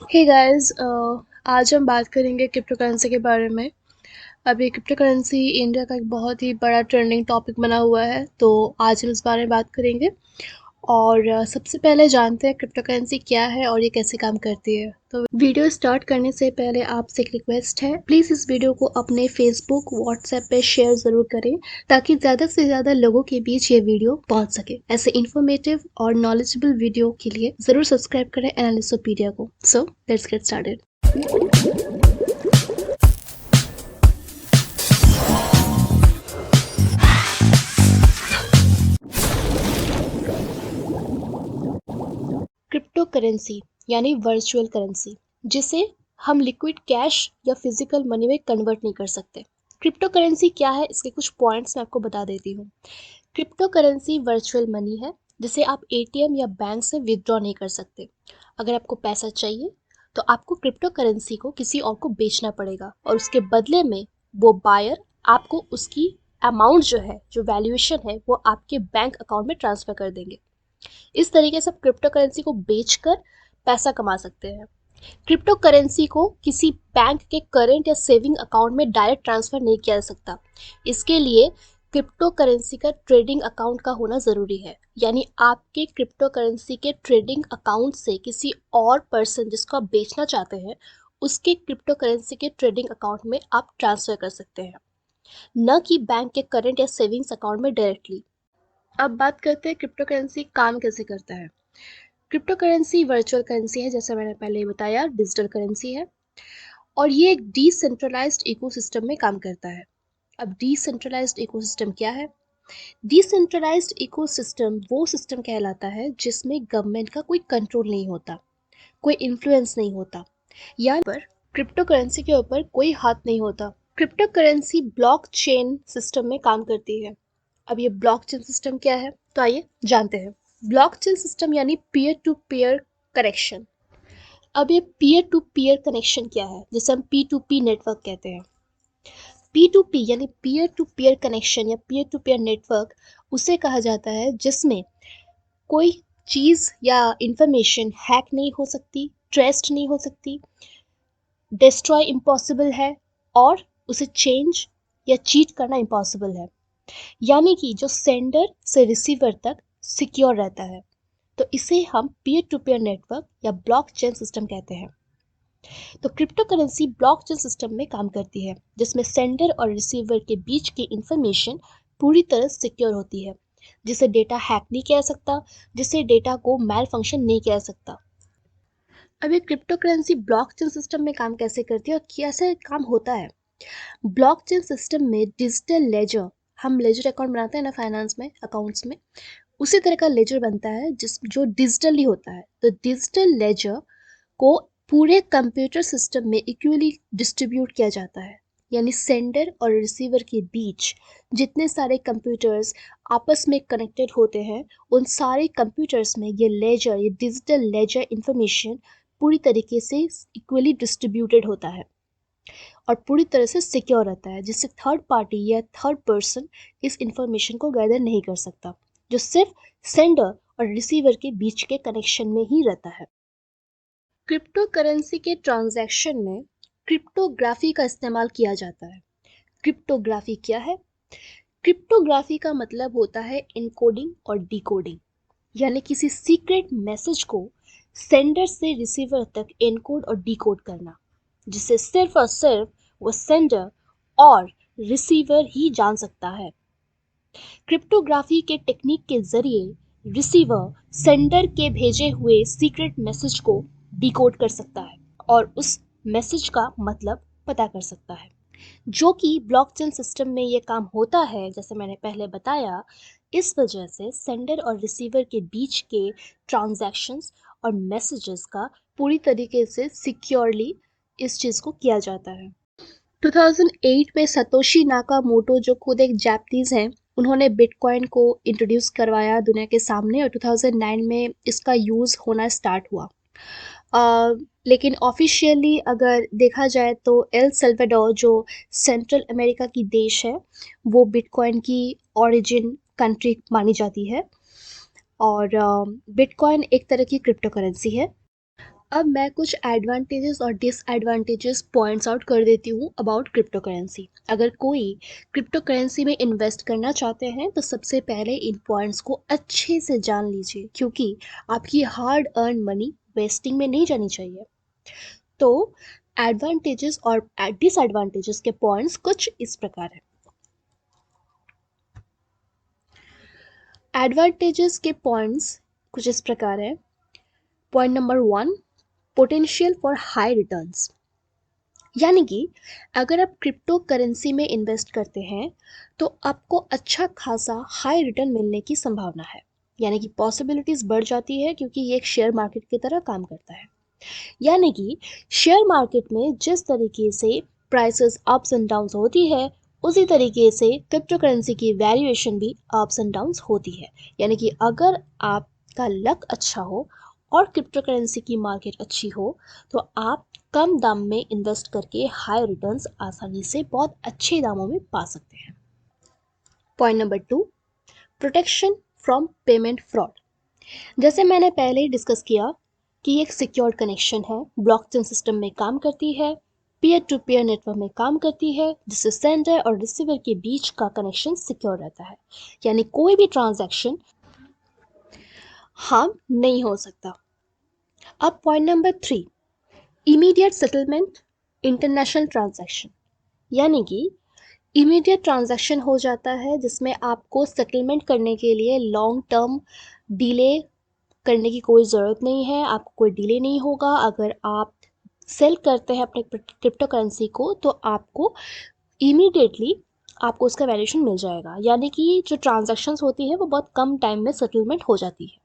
Hey guys, आज हम बात करेंगे क्रिप्टो करेंसी के बारे में। अभी क्रिप्टो करेंसी इंडिया का एक बहुत ही बड़ा ट्रेंडिंग टॉपिक बना हुआ है, तो आज हम इस बारे में बात करेंगे। और सबसे पहले जानते हैं क्रिप्टो करेंसी क्या है और ये कैसे काम करती है। तो वीडियो स्टार्ट करने से पहले आपसे एक रिक्वेस्ट है, प्लीज़ इस वीडियो को अपने फेसबुक व्हाट्सएप पे शेयर ज़रूर करें ताकि ज़्यादा से ज़्यादा लोगों के बीच ये वीडियो पहुंच सके। ऐसे इन्फॉर्मेटिव और नॉलेजेबल वीडियो के लिए ज़रूर सब्सक्राइब करें एनालिसोपीडिया को। So let's get started. Crypto currency यानी वर्चुअल करेंसी, जिसे हम लिक्विड कैश या फिजिकल मनी में कन्वर्ट नहीं कर सकते। क्रिप्टो करेंसी क्या है, इसके कुछ पॉइंट्स मैं आपको बता देती हूँ। क्रिप्टो करेंसी वर्चुअल मनी है जिसे आप एटीएम या बैंक से विदड्रॉ नहीं कर सकते। अगर आपको पैसा चाहिए तो आपको क्रिप्टो करेंसी को किसी और को बेचना पड़ेगा और उसके बदले में वो बायर आपको उसकी अमाउंट जो है, जो वैल्यूएशन है, वो आपके बैंक अकाउंट में ट्रांसफ़र कर देंगे। इस तरीके से आप क्रिप्टो करेंसी को बेचकर पैसा कमा सकते हैं। क्रिप्टो करेंसी को किसी बैंक के करंट या सेविंग अकाउंट में डायरेक्ट ट्रांसफ़र नहीं किया जा सकता। इसके लिए क्रिप्टो करेंसी का ट्रेडिंग अकाउंट का होना ज़रूरी है, यानी आपके क्रिप्टो करेंसी के ट्रेडिंग अकाउंट से किसी और पर्सन जिसको आप बेचना चाहते हैं उसके क्रिप्टो करेंसी के ट्रेडिंग अकाउंट में आप ट्रांसफ़र कर सकते हैं, न कि बैंक के करंट या सेविंग्स अकाउंट में डायरेक्टली। अब बात करते हैं क्रिप्टो करेंसी काम कैसे करता है। क्रिप्टो करेंसी वर्चुअल करेंसी है, जैसे मैंने पहले ही बताया, डिजिटल करेंसी है और ये एक डिसेंट्रलाइज्ड इकोसिस्टम में काम करता है। अब डिसेंट्रलाइज्ड इकोसिस्टम क्या है? डिसेंट्रलाइज्ड इकोसिस्टम वो सिस्टम कहलाता है जिसमें गवर्नमेंट का कोई कंट्रोल नहीं होता, कोई इन्फ्लुएंस नहीं होता, या पर क्रिप्टो करेंसी के ऊपर कोई हाथ नहीं होता। क्रिप्टो करेंसी ब्लॉकचेन सिस्टम में काम करती है। अब ये ब्लॉकचेन सिस्टम क्या है, तो आइए जानते हैं। ब्लॉकचेन सिस्टम यानी पीयर टू पीयर कनेक्शन। अब ये पीयर टू पीयर कनेक्शन क्या है, जिसे हम P2P नेटवर्क कहते हैं। P2P यानी पीयर टू पीयर कनेक्शन या पीयर टू पीयर नेटवर्क उसे कहा जाता है जिसमें कोई चीज़ या इंफॉर्मेशन हैक नहीं हो सकती, ट्रेस्ड नहीं हो सकती, डिस्ट्रॉय इम्पॉसिबल है और उसे चेंज या चीट करना इम्पॉसिबल है, यानी कि जो सेंडर से रिसीवर तक सिक्योर रहता है। तो इसे हम पीयर टू पीयर नेटवर्क या ब्लॉकचेन सिस्टम कहते हैं। तो क्रिप्टो करेंसी ब्लॉकचेन सिस्टम में काम करती है जिसमें सेंडर और रिसीवर के बीच की इंफॉर्मेशन पूरी तरह सिक्योर होती है, जिसे डेटा हैक नहीं किया जा सकता, जिसे डेटा को मैल फंक्शन नहीं किया जा सकता। अब ये क्रिप्टो करेंसी ब्लॉकचेन सिस्टम में काम कैसे करती है और कैसे काम होता है। ब्लॉकचेन सिस्टम में डिजिटल लेजर, हम लेजर अकाउंट बनाते हैं ना फाइनेंस में, अकाउंट्स में, उसी तरह का लेजर बनता है जो डिजिटली होता है। तो डिजिटल लेजर को पूरे कंप्यूटर सिस्टम में इक्वली डिस्ट्रीब्यूट किया जाता है, यानी सेंडर और रिसीवर के बीच जितने सारे कंप्यूटर्स आपस में कनेक्टेड होते हैं उन सारे कंप्यूटर्स में ये लेजर, ये डिजिटल लेजर इंफॉर्मेशन पूरी तरीके से इक्वली डिस्ट्रीब्यूटेड होता है और पूरी तरह से सिक्योर रहता है, जिससे थर्ड पार्टी या थर्ड पर्सन इस इंफॉर्मेशन को गैदर नहीं कर सकता, जो सिर्फ सेंडर और रिसीवर के बीच के कनेक्शन में ही रहता है। क्रिप्टो करेंसी के ट्रांजैक्शन में क्रिप्टोग्राफी का इस्तेमाल किया जाता है। क्रिप्टोग्राफी क्या है? क्रिप्टोग्राफी का मतलब होता है इनकोडिंग और डिकोडिंग, यानी किसी सीक्रेट मैसेज को सेंडर से रिसीवर तक एनकोड और डिकोड करना, जिसे सिर्फ और सिर्फ वो सेंडर और रिसीवर ही जान सकता है। क्रिप्टोग्राफी के टेक्निक के जरिए रिसीवर सेंडर के भेजे हुए सीक्रेट मैसेज को डिकोड कर सकता है और उस मैसेज का मतलब पता कर सकता है। जो कि ब्लॉकचेन सिस्टम में ये काम होता है, जैसे मैंने पहले बताया, इस वजह से सेंडर और रिसीवर के बीच के ट्रांजैक्शंस और मैसेजेस का पूरी तरीके से सिक्योरली इस चीज़ को किया जाता है। 2008 में सतोशी नाकामोटो, जो खुद एक जापानीज हैं, उन्होंने बिटकॉइन को इंट्रोड्यूस करवाया दुनिया के सामने और 2009 में इसका यूज़ होना स्टार्ट हुआ। लेकिन ऑफिशियली अगर देखा जाए तो एल सल्वाडोर, जो सेंट्रल अमेरिका की देश है, वो बिटकॉइन की ओरिजिन कंट्री मानी जाती है और बिटकॉइन एक तरह की क्रिप्टो करेंसी है। अब मैं कुछ एडवांटेजेस और डिसएडवांटेजेस पॉइंट्स आउट कर देती हूँ अबाउट क्रिप्टो करेंसी। अगर कोई क्रिप्टो करेंसी में इन्वेस्ट करना चाहते हैं तो सबसे पहले इन पॉइंट्स को अच्छे से जान लीजिए, क्योंकि आपकी हार्ड अर्न मनी वेस्टिंग में नहीं जानी चाहिए। तो एडवांटेजेस और डिसएडवांटेजेस के पॉइंट्स कुछ इस प्रकार है। एडवांटेजेस के पॉइंट्स कुछ इस प्रकार है। Point number 1, potential for high returns. यानी कि अगर आप क्रिप्टो करेंसी में इन्वेस्ट करते हैं तो आपको अच्छा खासा हाई रिटर्न मिलने की संभावना है, यानी कि पॉसिबिलिटीज बढ़ जाती है, क्योंकि ये एक शेयर मार्केट की तरह काम करता है। यानी कि शेयर मार्केट में जिस तरीके से प्राइसेस अप्स एंड डाउन्स होती है, उसी तरीके से क्रिप्टो करेंसी की वैल्यूएशन भी अप्स एंड डाउन्स होती है। यानी कि अगर आपका लक अच्छा हो और क्रिप्टो करेंसी की मार्केट अच्छी हो तो आप कम दाम में इन्वेस्ट करके हाई रिटर्न्स आसानी से बहुत अच्छे दामों में पा सकते हैं। Point number 2, protection from payment fraud. जैसे मैंने पहले ही डिस्कस किया कि ये एक सिक्योर्ड कनेक्शन है, ब्लॉकचेन सिस्टम में काम करती है, पीयर टू पीयर नेटवर्क में काम करती है, जिससे सेंडर और रिसीवर के बीच का कनेक्शन सिक्योर रहता है, यानी कोई भी ट्रांजैक्शन हार्म नहीं हो सकता। अब point number 3, immediate settlement international transaction. यानी कि इमीडिएट ट्रांजैक्शन हो जाता है जिसमें आपको सेटलमेंट करने के लिए लॉन्ग टर्म डिले करने की कोई ज़रूरत नहीं है, आपको कोई डिले नहीं होगा। अगर आप सेल करते हैं अपने क्रिप्टो करेंसी को तो आपको इमीडिएटली आपको उसका वैल्यूएशन मिल जाएगा, यानी कि जो ट्रांजैक्शंस होती है वो बहुत कम टाइम में सेटलमेंट हो जाती है।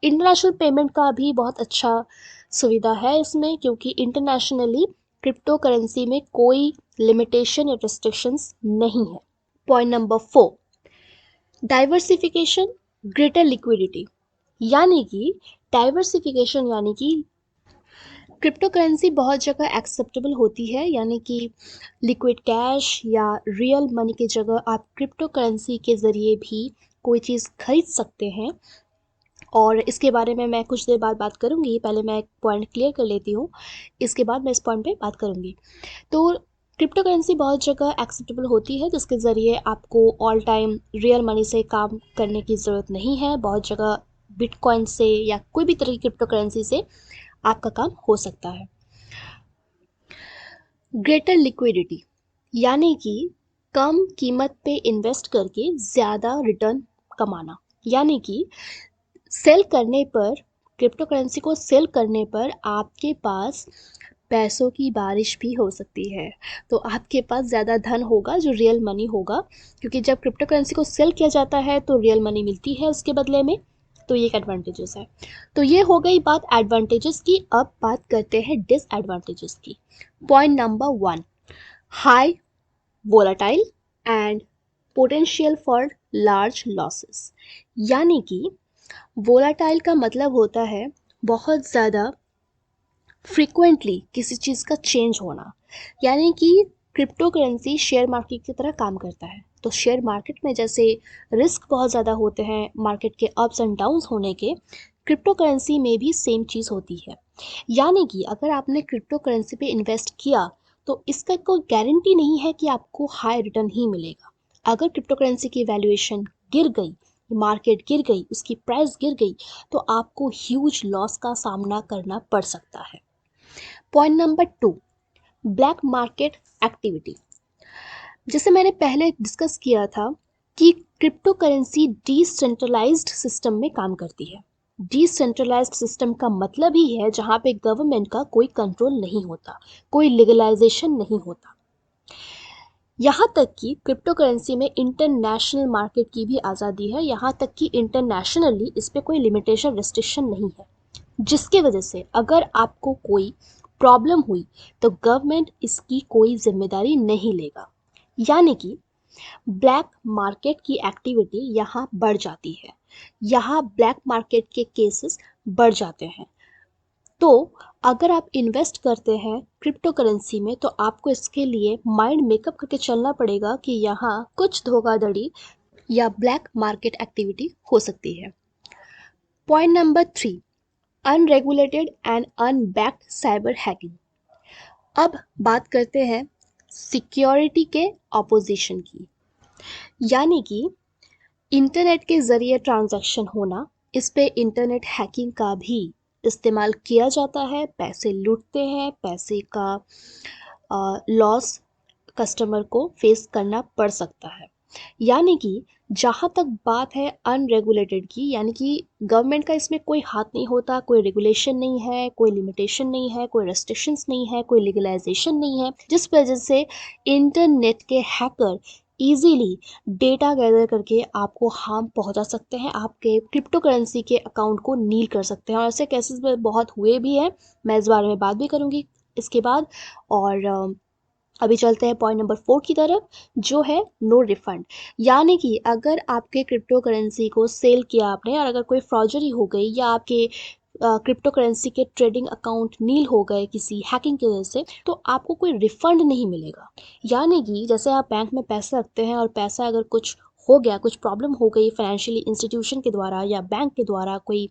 इंटरनेशनल पेमेंट का भी बहुत अच्छा सुविधा है इसमें, क्योंकि इंटरनेशनली क्रिप्टो करेंसी में कोई लिमिटेशन या रिस्ट्रिक्शंस नहीं है। Point number 4, diversification, greater liquidity. यानी कि डाइवर्सिफिकेशन यानी कि क्रिप्टो करेंसी बहुत जगह एक्सेप्टेबल होती है, यानी कि लिक्विड कैश या रियल मनी की जगह आप क्रिप्टो करेंसी के ज़रिए भी कोई चीज़ खरीद सकते हैं। और इसके बारे में मैं कुछ देर बाद बात करूंगी, पहले मैं एक पॉइंट क्लियर कर लेती हूँ, इसके बाद मैं इस पॉइंट पे बात करूंगी। तो क्रिप्टो करेंसी बहुत जगह एक्सेप्टेबल होती है, जिसके ज़रिए आपको ऑल टाइम रियल मनी से काम करने की ज़रूरत नहीं है। बहुत जगह बिटकॉइन से या कोई भी तरह की क्रिप्टो करेंसी से आपका काम हो सकता है। ग्रेटर लिक्विडिटी यानी कि कम कीमत पे इन्वेस्ट करके ज़्यादा रिटर्न कमाना। यानी कि सेल करने पर, क्रिप्टो करेंसी को सेल करने पर आपके पास पैसों की बारिश भी हो सकती है। तो आपके पास ज़्यादा धन होगा जो रियल मनी होगा, क्योंकि जब क्रिप्टो करेंसी को सेल किया जाता है तो रियल मनी मिलती है उसके बदले में। तो ये एक एडवांटेजेस है। तो ये हो गई बात एडवांटेजेस की। अब बात करते हैं डिसएडवांटेजेस की। Point number 1, high volatile and potential for large losses. यानी कि वोलाटाइल का मतलब होता है बहुत ज़्यादा फ्रीक्वेंटली किसी चीज़ का चेंज होना। यानी कि क्रिप्टो करेंसी शेयर मार्केट की तरह काम करता है। तो शेयर मार्केट में जैसे रिस्क बहुत ज़्यादा होते हैं मार्केट के अप्स एंड डाउन्स होने के, क्रिप्टो करेंसी में भी सेम चीज़ होती है। यानी कि अगर आपने क्रिप्टो करेंसी पे इन्वेस्ट किया तो इसका कोई गारंटी नहीं है कि आपको हाई रिटर्न ही मिलेगा। अगर क्रिप्टो करेंसी की वैल्यूएशन गिर गई, मार्केट गिर गई, उसकी प्राइस गिर गई, तो आपको ह्यूज लॉस का सामना करना पड़ सकता है। Point number 2, black market activity. जैसे मैंने पहले डिस्कस किया था कि क्रिप्टो करेंसी डिसेंट्रलाइज्ड सिस्टम में काम करती है। डिसेंट्रलाइज्ड सिस्टम का मतलब ही है जहाँ पे गवर्नमेंट का कोई कंट्रोल नहीं होता, कोई लीगलाइजेशन नहीं होता। यहाँ तक कि क्रिप्टो करेंसी में इंटरनेशनल मार्केट की भी आज़ादी है, यहाँ तक कि इंटरनेशनली इस पर कोई लिमिटेशन रिस्ट्रिक्शन नहीं है, जिसके वजह से अगर आपको कोई प्रॉब्लम हुई तो गवर्नमेंट इसकी कोई जिम्मेदारी नहीं लेगा। यानी कि ब्लैक मार्केट की एक्टिविटी यहाँ बढ़ जाती है, यहाँ ब्लैक मार्केट के केसेस बढ़ जाते हैं। तो अगर आप इन्वेस्ट करते हैं क्रिप्टो करेंसी में तो आपको इसके लिए माइंड मेकअप करके चलना पड़ेगा कि यहाँ कुछ धोखाधड़ी या ब्लैक मार्केट एक्टिविटी हो सकती है। Point number 3, unregulated and unbacked cyber hacking. अब बात करते हैं सिक्योरिटी के ऑपोजिशन की, यानी कि इंटरनेट के ज़रिए ट्रांजैक्शन होना। इस पे इंटरनेट हैकिंग का भी इस्तेमाल किया जाता है, पैसे लूटते हैं, पैसे का लॉस कस्टमर को फेस करना पड़ सकता है। यानी कि जहाँ तक बात है अनरेगुलेटेड की, यानी कि गवर्नमेंट का इसमें कोई हाथ नहीं होता, कोई रेगुलेशन नहीं है, कोई लिमिटेशन नहीं है, कोई रेस्ट्रिक्शंस नहीं है, कोई लीगलाइजेशन नहीं है, जिस वजह से इंटरनेट के हैकर इजीली डेटा गैदर करके आपको हार्म पहुंचा सकते हैं, आपके क्रिप्टो करेंसी के अकाउंट को नील कर सकते हैं। और ऐसे केसेस बहुत हुए भी हैं, मैं इस बारे में बात भी करूंगी इसके बाद। और अभी चलते हैं पॉइंट नंबर 4 की तरफ, जो है नो रिफंड। यानी कि अगर आपके क्रिप्टो करेंसी को सेल किया आपने और अगर कोई फ्रॉडरी हो गई या आपके क्रिप्टो करेंसी के ट्रेडिंग अकाउंट नील हो गए किसी हैकिंग की वजह से, तो आपको कोई रिफंड नहीं मिलेगा। यानी कि जैसे आप बैंक में पैसा रखते हैं और पैसा अगर कुछ हो गया, कुछ प्रॉब्लम हो गई फाइनेंशियली इंस्टीट्यूशन के द्वारा या बैंक के द्वारा, कोई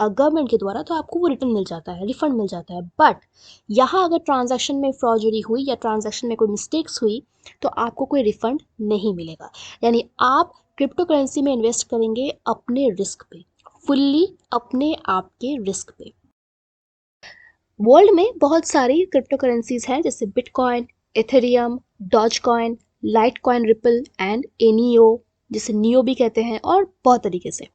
गवर्नमेंट के द्वारा, तो आपको वो रिटर्न मिल जाता है, रिफंड मिल जाता है। बट यहाँ अगर ट्रांजैक्शन में फ्रॉडरी हुई या ट्रांजैक्शन में कोई मिस्टेक्स हुई, तो आपको कोई रिफंड नहीं मिलेगा। यानी आप क्रिप्टो करेंसी में इन्वेस्ट करेंगे अपने रिस्क पे, फुल्ली अपने आप के रिस्क पे। वर्ल्ड में बहुत सारी क्रिप्टो करेंसीज हैं, जैसे Bitcoin, Ethereum, Dogecoin, Litecoin, Ripple and एनियो, जिसे नियो भी कहते हैं, और बहुत तरीके से।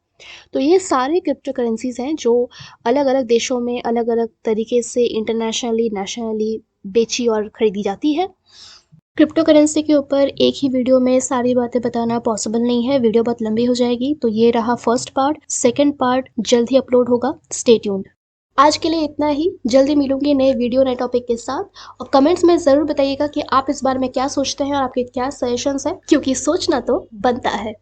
तो ये सारे क्रिप्टो करेंसीज हैं जो अलग अलग देशों में अलग अलग तरीके से इंटरनेशनली, नेशनली बेची और खरीदी जाती है। क्रिप्टो करेंसी के ऊपर एक ही वीडियो में सारी बातें बताना पॉसिबल नहीं है, वीडियो बहुत लंबी हो जाएगी। तो ये रहा फर्स्ट पार्ट, सेकंड पार्ट जल्द ही अपलोड होगा, स्टे ट्यून्ड। आज के लिए इतना ही, जल्दी मिलूंगी नए वीडियो नए टॉपिक के साथ। और कमेंट्स में ज़रूर बताइएगा कि आप इस बारे में क्या सोचते हैं और आपके क्या सजेशंस हैं, क्योंकि सोचना तो बनता है।